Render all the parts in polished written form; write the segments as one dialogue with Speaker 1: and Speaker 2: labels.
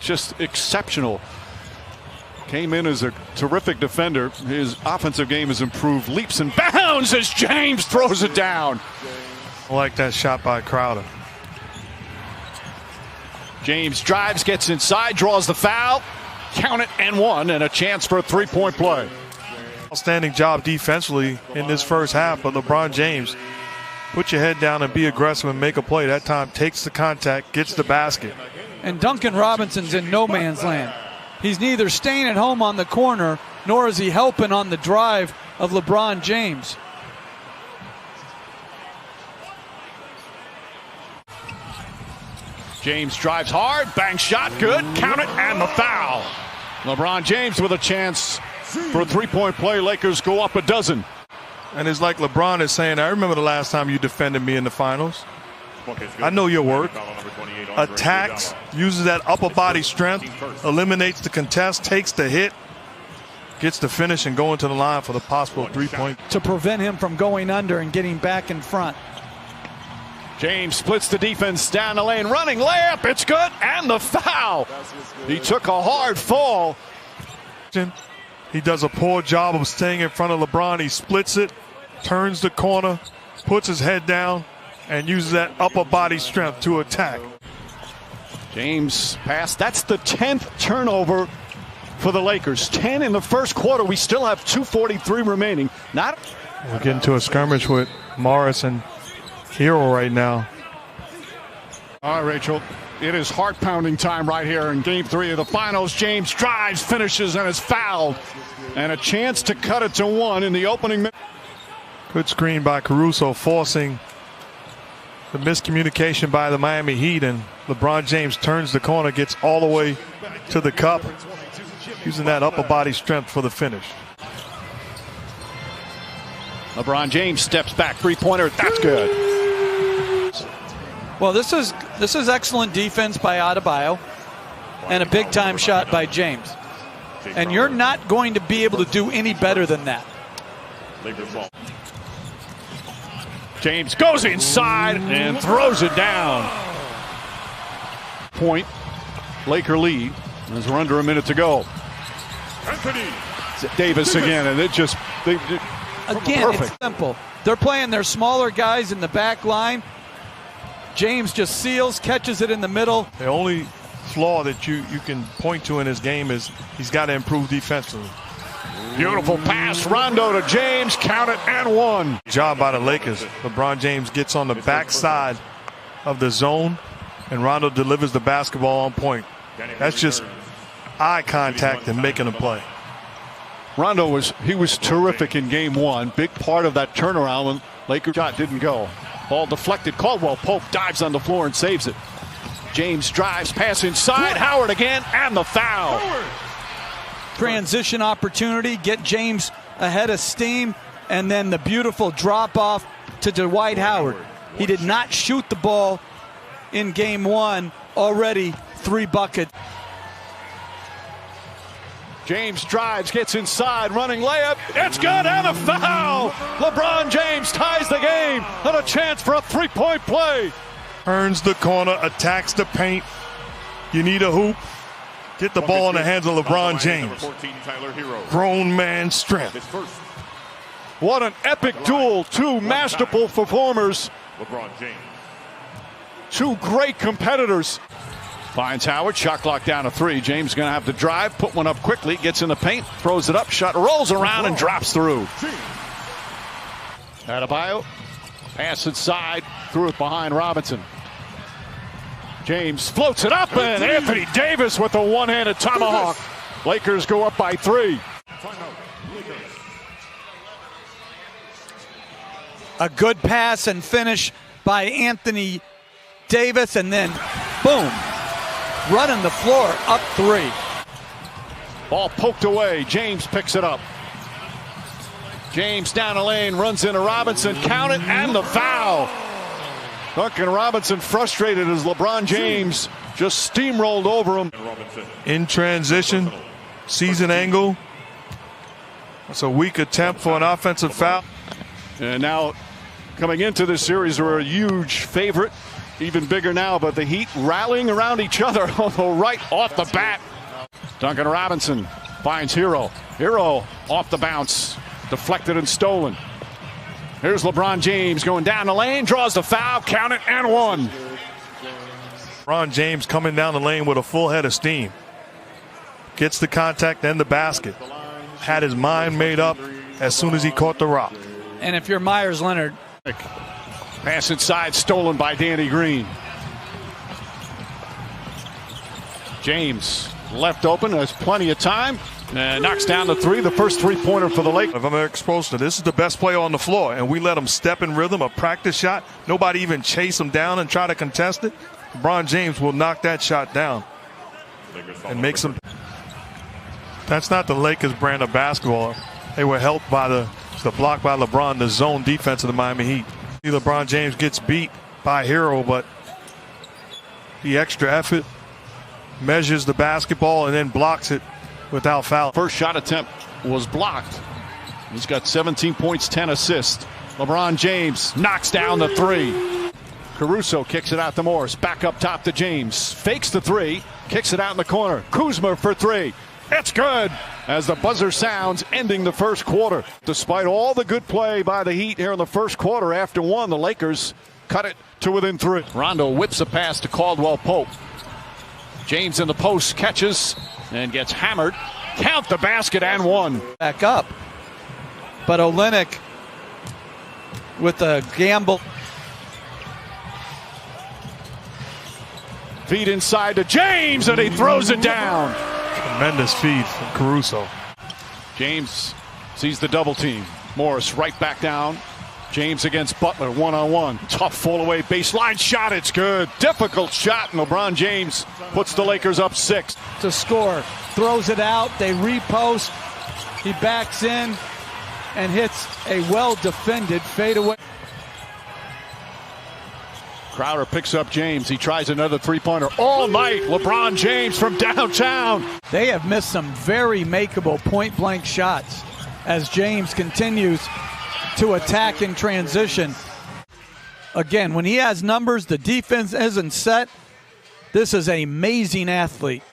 Speaker 1: just exceptional. Came in as a terrific defender. His offensive game has improved leaps and bounds as James throws it down.
Speaker 2: I like that shot by Crowder.
Speaker 1: James drives, gets inside, draws the foul. Count it and one, and a chance for a three-point play.
Speaker 2: Outstanding job defensively in this first half, but LeBron James, put your head down and be aggressive and make a play. That time takes the contact, gets the basket.
Speaker 3: And Duncan Robinson's in no man's land. He's neither staying at home on the corner, nor is he helping on the drive of LeBron James.
Speaker 1: James drives hard, bank shot, good, count it, and the foul. LeBron James with a chance for a three-point play. Lakers go up a dozen.
Speaker 2: And it's like LeBron is saying, I remember the last time you defended me in the finals. I know your work. Attacks, uses that upper body strength, eliminates the contest, takes the hit, gets the finish, and going to the line for the possible three-point.
Speaker 3: To prevent him from going under and getting back in front.
Speaker 1: James splits the defense down the lane, running layup, it's good, and the foul. He took a hard fall.
Speaker 2: He does a poor job of staying in front of LeBron. He splits it, turns the corner, puts his head down, and uses that upper body strength to attack.
Speaker 1: James pass. That's the 10th turnover for the Lakers. 10 in the first quarter. We still have 2:43 remaining.
Speaker 2: We're getting to a skirmish with Morris and Hero right now.
Speaker 1: All right, Rachel. It is heart-pounding time right here in Game 3 of the Finals. James drives, finishes, and is fouled. And a chance to cut it to one in the opening minute.
Speaker 2: Good screen by Caruso, forcing the miscommunication by the Miami Heat, and LeBron James turns the corner, gets all the way to the cup, using that upper body strength for the finish.
Speaker 1: LeBron James steps back, three-pointer, that's good.
Speaker 3: Well, this is excellent defense by Adebayo and a big-time shot by James. And you're not going to be able to do any better than that.
Speaker 1: James goes inside and throws it down. Point, Laker lead as we're under a minute to go. Davis again, and it just
Speaker 3: again,
Speaker 1: perfect.
Speaker 3: It's simple. They're playing their smaller guys in the back line. James just seals, catches it in the middle.
Speaker 2: The only flaw that you can point to in his game is he's got to improve defensively.
Speaker 1: Beautiful pass, Rondo to James, count it and one.
Speaker 2: Job by the Lakers. LeBron James gets on the backside of the zone, and Rondo delivers the basketball on point. That's just eye contact and making a play.
Speaker 1: Rondo was terrific in Game 1. Big part of that turnaround when Lakers shot didn't go. Ball deflected. Caldwell Pope dives on the floor and saves it. James drives, pass inside. Howard again, and the foul.
Speaker 3: Transition opportunity, get James ahead of steam, and then the beautiful drop off to Dwight Howard. He did not shoot the ball in Game 1. Already 3 buckets.
Speaker 1: James drives, gets inside, running layup. It's good, and a foul. LeBron James ties the game, and a chance for a three-point play.
Speaker 2: Turns the corner, attacks the paint. You need a hoop. Get the ball in the hands of LeBron James. Grown man strength.
Speaker 1: What an epic duel. Two masterful performers. Two great competitors. Finds Howard, shot clock down to 3. James going to have to drive, put one up quickly, gets in the paint, throws it up, shot rolls around and drops through. Adebayo, pass inside, threw it behind Robinson. James floats it up, and Anthony Davis with a one-handed tomahawk. Lakers go up by 3.
Speaker 3: A good pass and finish by Anthony Davis, and then boom, running the floor up 3.
Speaker 1: Ball poked away. James picks it up. James down the lane, runs into Robinson, count it, and the foul. Duncan Robinson frustrated as LeBron James just steamrolled over him.
Speaker 2: In transition, season angle. That's a weak attempt for an offensive foul.
Speaker 1: And now coming into this series, we're a huge favorite. even bigger now, but the Heat rallying around each other, although right off the bat. Duncan Robinson finds Hero. Hero off the bounce, deflected and stolen. Here's LeBron James going down the lane, draws the foul, count it, and one.
Speaker 2: LeBron James coming down the lane with a full head of steam. Gets the contact and the basket. Had his mind made up as soon as he caught the rock.
Speaker 3: And if you're Myers Leonard.
Speaker 1: Pass inside, stolen by Danny Green. James left open, has plenty of time. And knocks down the three, the first three-pointer for the Lakers.
Speaker 2: If I'm Eric Spoelstra, this is the best player on the floor, and we let him step in rhythm, a practice shot. Nobody even chase him down and try to contest it. LeBron James will knock that shot down and make some. That's not the Lakers brand of basketball. They were helped by the block by LeBron, the zone defense of the Miami Heat. LeBron James gets beat by Hero, but the extra effort measures the basketball and then blocks it without foul.
Speaker 1: First shot attempt was blocked. He's got 17 points, 10 assists. LeBron James knocks down the three. Caruso kicks it out to Morris. Back up top to James. Fakes the three. Kicks it out in the corner. Kuzma for three. It's good as the buzzer sounds, ending the first quarter. Despite all the good play by the Heat here in the first quarter, after one, the Lakers cut it to within three. Rondo whips a pass to Caldwell Pope. James in the post catches and gets hammered. Count the basket and one.
Speaker 3: Back up. But Olynyk with a gamble.
Speaker 1: Feed inside to James and he throws it down.
Speaker 2: Tremendous feed from Caruso.
Speaker 1: James sees the double team. Morris right back down. James against Butler, one-on-one. Tough fall-away baseline shot. It's good. Difficult shot, and LeBron James puts the Lakers up 6.
Speaker 3: To score. Throws it out. They repost. He backs in and hits a well-defended fadeaway.
Speaker 1: Crowder picks up James. He tries another three-pointer all night. LeBron James from downtown.
Speaker 3: They have missed some very makeable point-blank shots as James continues to attack in transition. Again, when he has numbers, the defense isn't set. This is an amazing athlete.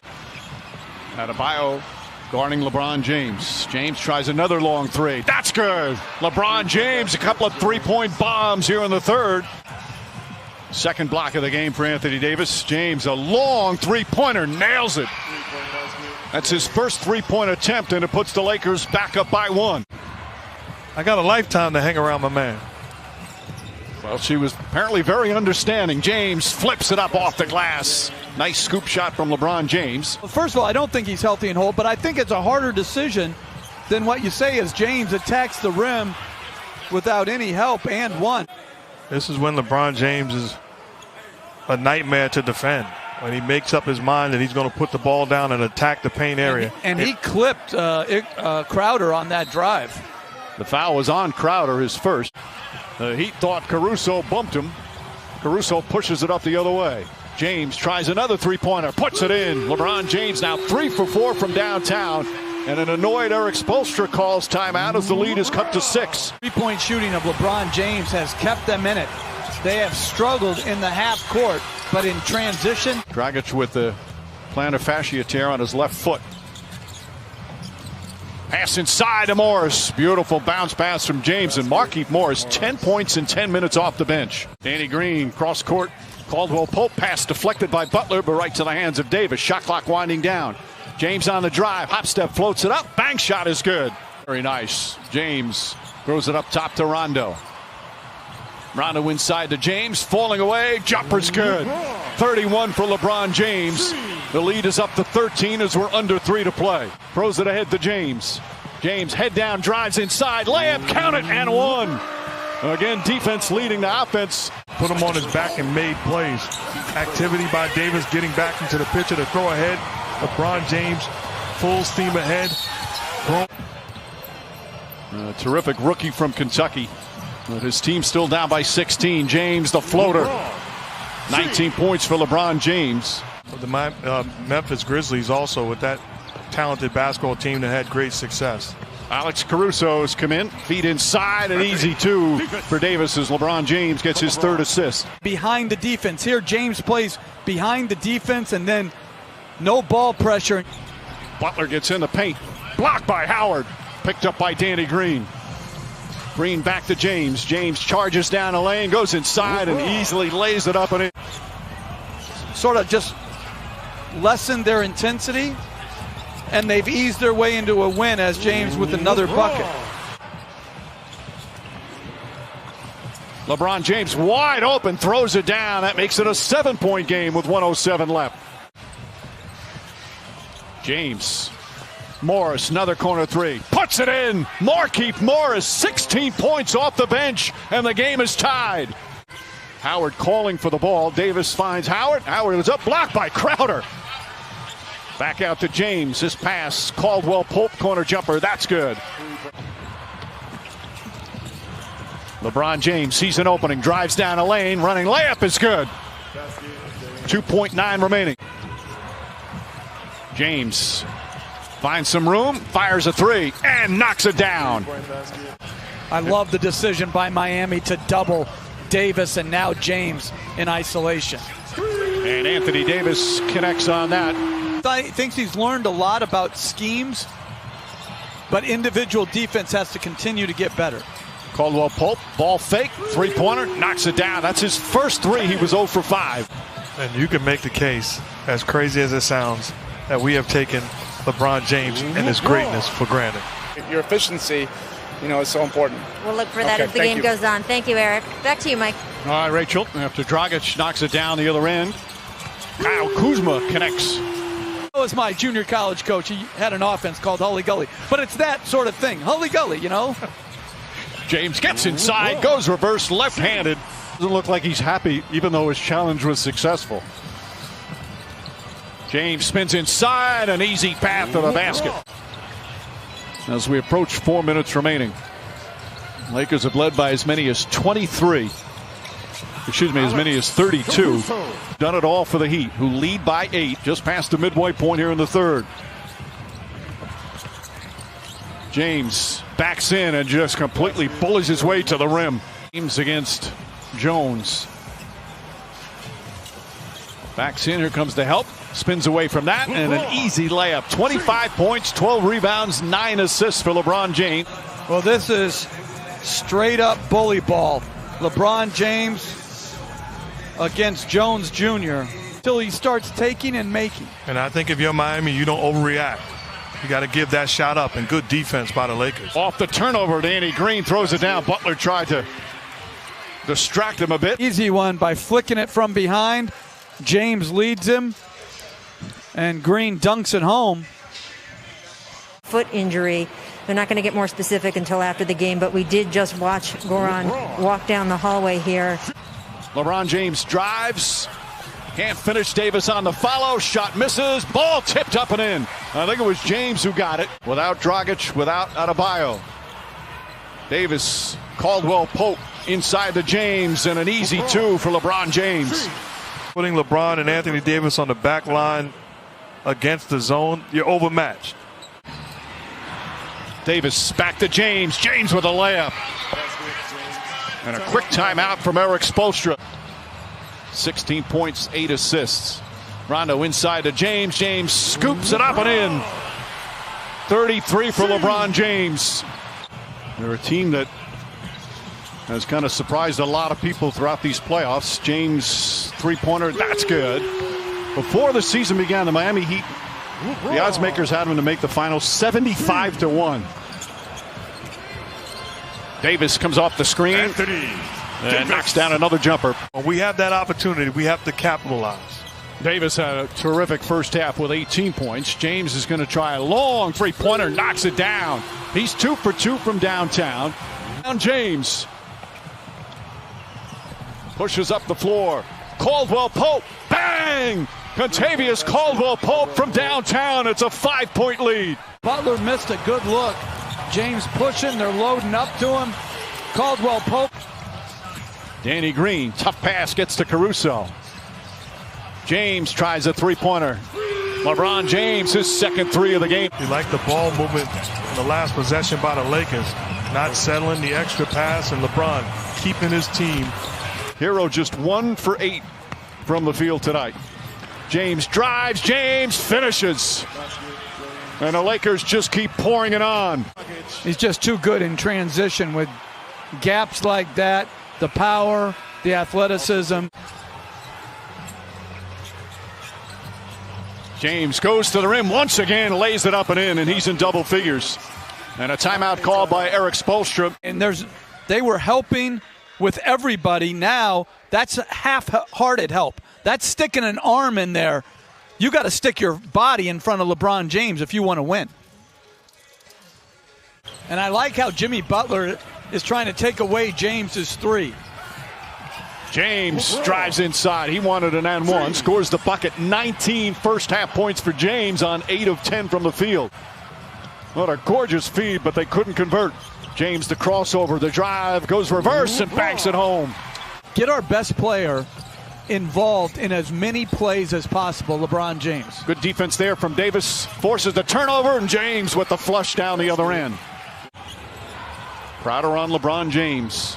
Speaker 1: Adebayo guarding LeBron James. James tries another long three. That's good. LeBron James, a couple of three-point bombs here in the third. Second block of the game for Anthony Davis. James, a long three-pointer, nails it. That's his first three-point attempt, and it puts the Lakers back up by one.
Speaker 2: I got a lifetime to hang around my man.
Speaker 1: Well, she was apparently very understanding. James flips it up off the glass. Nice scoop shot from LeBron James.
Speaker 3: Well, first of all, I don't think he's healthy and whole, but I think it's a harder decision than what you say as James attacks the rim without any help and one.
Speaker 2: This is when LeBron James is a nightmare to defend. When he makes up his mind that he's going to put the ball down and attack the paint area.
Speaker 3: And he clipped Crowder on that drive.
Speaker 1: The foul was on Crowder, his first. The Heat thought Caruso bumped him. Caruso pushes it up the other way. James tries another three-pointer, puts it in. LeBron James now 3 for 4 from downtown. And an annoyed Eric Spoelstra calls timeout as the lead is cut to 6.
Speaker 3: Three-point shooting of LeBron James has kept them in it. They have struggled in the half court, but in transition.
Speaker 1: Dragic with the plantar fascia tear on his left foot. Pass inside to Morris. Beautiful bounce pass from James, and Markieff Morris 10 points in 10 minutes off the bench. Danny Green cross court. Caldwell Pope pass deflected by Butler, but right to the hands of Davis. Shot clock winding down. James on the drive. Hop step floats it up. Bank shot is good. Very nice. James throws it up top to Rondo. Rondo inside to James. Falling away. Jumper's good. 31 for LeBron James. The lead is up to 13 as we're under 3 to play. Throws it ahead to James. James head down, drives inside. Layup, count it, and one. Again, defense leading the offense.
Speaker 2: Put him on his back and made plays. Activity by Davis getting back into the picture to throw ahead. LeBron James full steam ahead.
Speaker 1: Terrific rookie from Kentucky. But his team still down by 16. James, the floater. 19 points for LeBron James.
Speaker 2: The Memphis Grizzlies also with that talented basketball team that had great success.
Speaker 1: Alex Caruso's come in, feet inside, an easy two for Davis as LeBron James gets his third assist.
Speaker 3: Behind the defense. Here, James plays behind the defense and then no ball pressure.
Speaker 1: Butler gets in the paint. Blocked by Howard. Picked up by Danny Green. Green back to James. James charges down the lane, goes inside and easily lays it up and in.
Speaker 3: Sort of just lessened their intensity, and they've eased their way into a win as James with another bucket.
Speaker 1: LeBron James wide open, throws it down. That makes it a 7-point game with 1:07 left. James. Morris, another corner three. Puts it in. Markieff Morris, 16 points off the bench, and the game is tied. Howard calling for the ball. Davis finds Howard. Howard is up, blocked by Crowder. Back out to James. This pass, Caldwell Pope corner jumper. That's good. LeBron James sees an opening, drives down a lane, running layup is good. 2.9 remaining. James finds some room, fires a three, and knocks it down.
Speaker 3: I love the decision by Miami to double Davis and now James in isolation.
Speaker 1: And Anthony Davis connects on that.
Speaker 3: I think he's learned a lot about schemes, but individual defense has to continue to get better.
Speaker 1: Caldwell Pope, ball fake, three-pointer, knocks it down. That's his first three. He was 0 for 5.
Speaker 2: And you can make the case, as crazy as it sounds, that we have taken LeBron James and his greatness for granted.
Speaker 4: Your efficiency, is so important.
Speaker 5: We'll look for that as the game goes on. Thank you, Eric. Back to you, Mike.
Speaker 1: All right, Rachel. After Dragic knocks it down the other end, Kyle Kuzma connects.
Speaker 3: That was my junior college coach. He had an offense called Hully Gully. But it's that sort of thing. Hully Gully,
Speaker 1: James gets inside, goes reverse left-handed. Doesn't look like he's happy, even though his challenge was successful. James spins inside, an easy path to the basket. As we approach 4 minutes remaining, Lakers have led by as many as 23. Excuse me, as many as 32. Done it all for the Heat, who lead by 8, just past the midway point here in the third. James backs in and just completely bullies his way to the rim. James against Jones. Backs in, here comes the help. Spins away from that, and an easy layup. 25 points, 12 rebounds, 9 assists for LeBron James.
Speaker 3: Well, this is straight up bully ball. LeBron James against Jones Jr. Till he starts taking and making.
Speaker 2: And I think if you're Miami, you don't overreact. You got to give that shot up, and good defense by the Lakers.
Speaker 1: Off the turnover, Danny Green throws it down. Butler tried to distract him a bit.
Speaker 3: Easy one by flicking it from behind. James leads him, and Green dunks it home.
Speaker 5: Foot injury. They're not going to get more specific until after the game, but we did just watch Goran walk down the hallway here.
Speaker 1: LeBron James drives. Can't finish. Davis on the follow. Shot misses. Ball tipped up and in. I think it was James who got it. Without Dragic, without Adebayo. Davis, Caldwell Pope inside the James, and an easy two for LeBron James.
Speaker 2: Putting LeBron and Anthony Davis on the back line against the zone, you're overmatched.
Speaker 1: Davis back to James. James with a layup. And a quick timeout from Eric Spoelstra. 16 points, 8 assists. Rondo inside to James. James scoops it up and in. 33 for LeBron James. They're a team that has kind of surprised a lot of people throughout these playoffs. James three-pointer, that's good. Before the season began, the Miami Heat, the odds makers had them to make the finals 75-1. Davis comes off the screen and knocks down another jumper.
Speaker 2: When we have that opportunity, we have to capitalize.
Speaker 1: Davis had a terrific first half with 18 points. James is going to try a long three-pointer, knocks it down. He's 2 for 2 from downtown. James pushes up the floor. Caldwell Pope, bang! Contavious Caldwell Pope from downtown. It's a 5-point lead.
Speaker 3: Butler missed a good look. James pushing, they're loading up to him. Caldwell Pope.
Speaker 1: Danny Green, tough pass, gets to Caruso. James tries a three-pointer. LeBron James, his second three of the game.
Speaker 2: He liked the ball movement in the last possession by the Lakers, not settling the extra pass, and LeBron keeping his team.
Speaker 1: Hero just 1 for 8 from the field tonight. James drives, James finishes. And the Lakers just keep pouring it on.
Speaker 3: He's just too good in transition with gaps like that, the power, the athleticism.
Speaker 1: James goes to the rim once again, lays it up and in, and he's in double figures. And a timeout called by Eric Spoelstra.
Speaker 3: And they were helping with everybody. Now that's half-hearted help. That's sticking an arm in there. You got to stick your body in front of LeBron James if you want to win. And I like how Jimmy Butler is trying to take away James's three.
Speaker 1: James drives inside. He wanted an and one. Scores the bucket. 19 first-half points for James on 8 of 10 from the field. What a gorgeous feed, but they couldn't convert. James, the crossover, the drive, goes reverse and banks it home.
Speaker 3: Get our best player involved in as many plays as possible, LeBron James.
Speaker 1: Good defense there from Davis. Forces the turnover, and James with the flush down the other end. Crowder on LeBron James.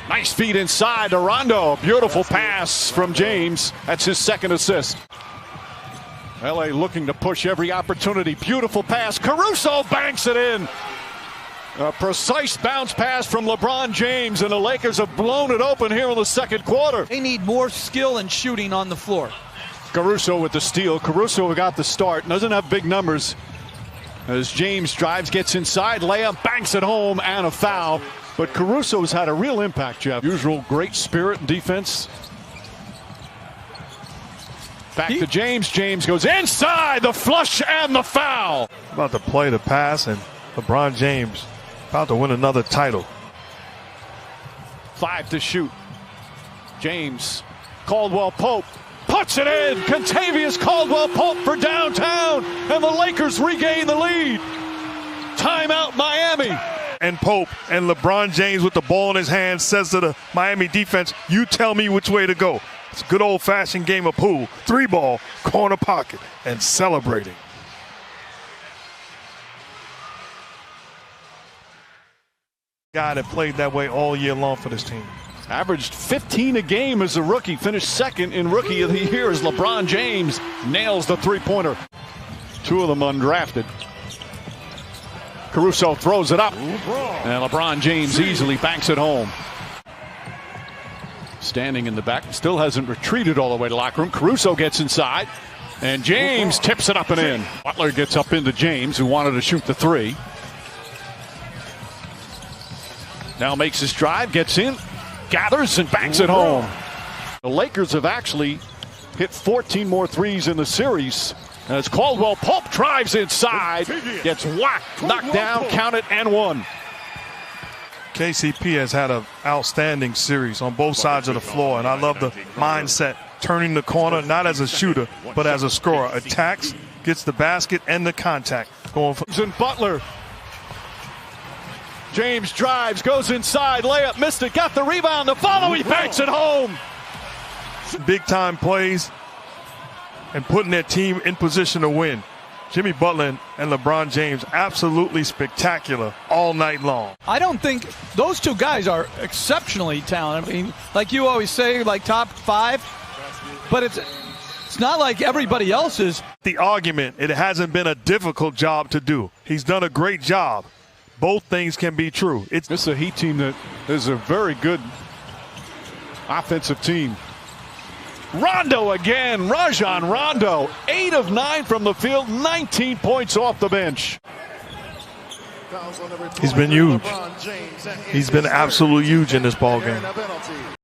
Speaker 1: Nice feed inside to Rondo. Beautiful pass from James. That's his second assist. LA looking to push every opportunity. Beautiful pass. Caruso banks it in. A precise bounce pass from LeBron James, and the Lakers have blown it open here in the second quarter.
Speaker 3: They need more skill and shooting on the floor.
Speaker 1: Caruso with the steal. Caruso got the start. Doesn't have big numbers. As James drives, gets inside, layup, banks it home, and a foul. But Caruso's had a real impact, Jeff. Usual great spirit and defense. Back to James. James goes inside, the flush and the foul.
Speaker 2: About to play the pass, and LeBron James about to win another title.
Speaker 1: 5 to shoot. James, Caldwell Pope puts it in. Contavious Caldwell Pope for downtown, and the Lakers regain the lead. Timeout Miami.
Speaker 2: And Pope and LeBron James with the ball in his hand says to the Miami defense, you tell me which way to go. It's a good old-fashioned game of pool. 3-ball, corner pocket, and celebrating. Guy that played that way all year long for this team.
Speaker 1: Averaged 15 a game as a rookie. Finished second in Rookie of the Year as LeBron James nails the three-pointer. 2 of them undrafted. Caruso throws it up, and LeBron James easily banks it home. Standing in the back, still hasn't retreated all the way to locker room. Caruso gets inside, and James tips it up and in. Butler gets up into James, who wanted to shoot the three. Now makes his drive, gets in, gathers, and banks it home. The Lakers have actually hit 14 more threes in the series. As Caldwell Pope drives inside, gets whacked, knocked down, counted, and one.
Speaker 2: KCP has had an outstanding series on both sides of the floor, and I love the mindset, turning the corner, not as a shooter, but as a scorer. Attacks, gets the basket and the contact. Going for
Speaker 1: Butler. James drives, goes inside, layup, missed it, got the rebound, the follow, he banks it home.
Speaker 2: Big-time plays and putting their team in position to win. Jimmy Butler and LeBron James absolutely spectacular all night long.
Speaker 3: I don't think those two guys are exceptionally talented. I mean, like you always say, like top 5, but it's not like everybody else is.
Speaker 2: The argument, it hasn't been a difficult job to do. He's done a great job. Both things can be true.
Speaker 1: This is a Heat team that is a very good offensive team. Rondo again, Rajon Rondo, 8 of 9 from the field, 19 points off the bench.
Speaker 2: He's been huge. He's been absolutely huge in this ballgame.